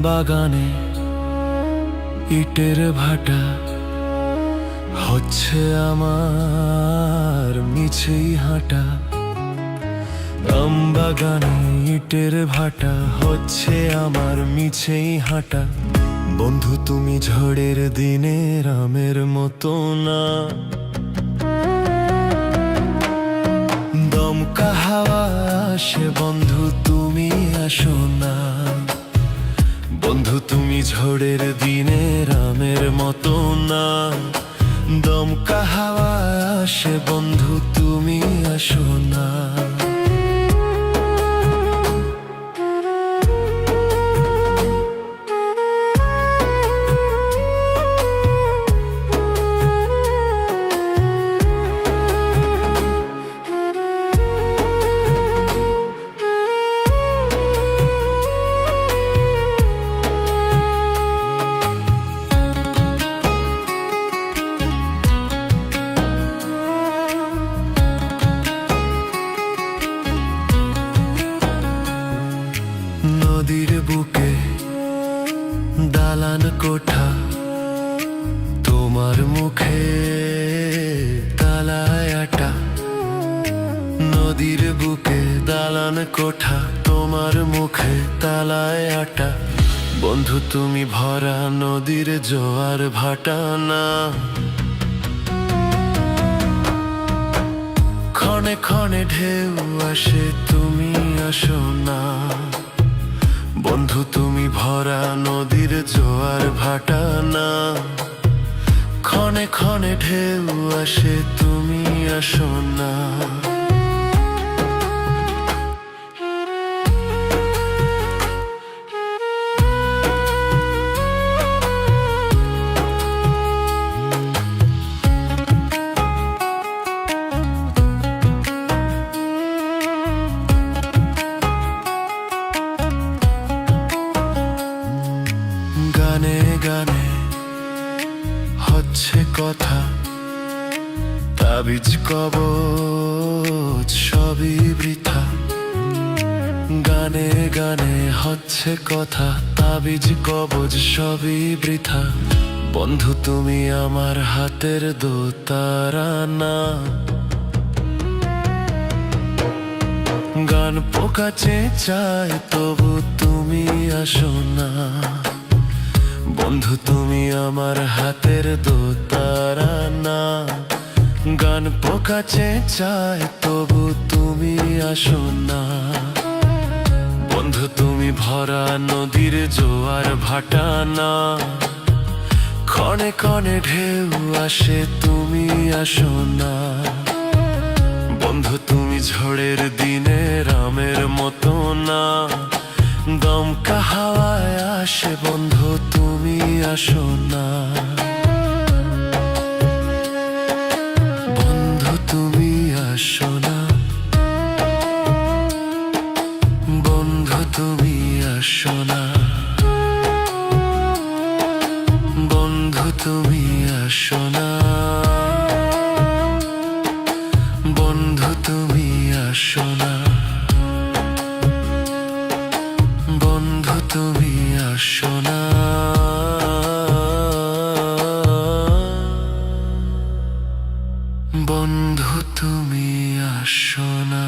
বাগানে ইটের ভাটা হচ্ছে আমার মিছেই হাঁটা। আম বাগানে ইটের ভাটা হচ্ছে আমার মিছেই হাঁটা। বন্ধু তুমি ঝড়ের দিনে রামের মতো না, দমকা হাওয়া আসে বন্ধু তুমি আসো না। বন্ধু তুমি ঝড়ের দিনে রামের মতো না, দমকা হাওয়া আসে বন্ধু তুমি আসো না। নদীর বুকে দালান কোঠা, তোমার মুখে তালায় আটা। নদীর বুকে দালান কোঠা, তোমার মুখে তালায় আটা। বন্ধু তুমি ভরা নদীর জোয়ার ভাটা না, ক্ষণে ক্ষণে ঢেউ আসে তুমি আসো না। বন্ধু তুমি ভরা নদীর জোয়ার ভাটা না, ক্ষণে ক্ষণে ঢেউ আসে তুমি আসো না। গানে গানে হচ্ছে কথা, তাবিজ কবচ সবই বৃথা। গানে গানে হচ্ছে কথা, তাবিজ কবচ সবই বৃথা। বন্ধু তুমি আমার হাতের দোতারা না, গান পোকা চেঁচায় তবু তুমি আসো না। বন্ধু তুমি আমার হাতের দোতারা না, গান পোকা চেঁচায় তবু তুমি আসো না। বন্ধু তুমি ভরা নদীর জোয়ার ভাটা না, ক্ষণে ক্ষণে ঢেউ আসে তুমি আসো না। বন্ধু তুমি ঝড়ের দিনে রামের মতো না, দমকা হাওয়ায় আসে বন্ধু তুমি আসো না। বন্ধু তুমি আসো না, বন্ধু তুমি আসো না, বন্ধু তুমি আসো না, বন্ধু তুমি আসো না, বন্ধু তুমি আসো না, বন্ধু তুমি আসো না।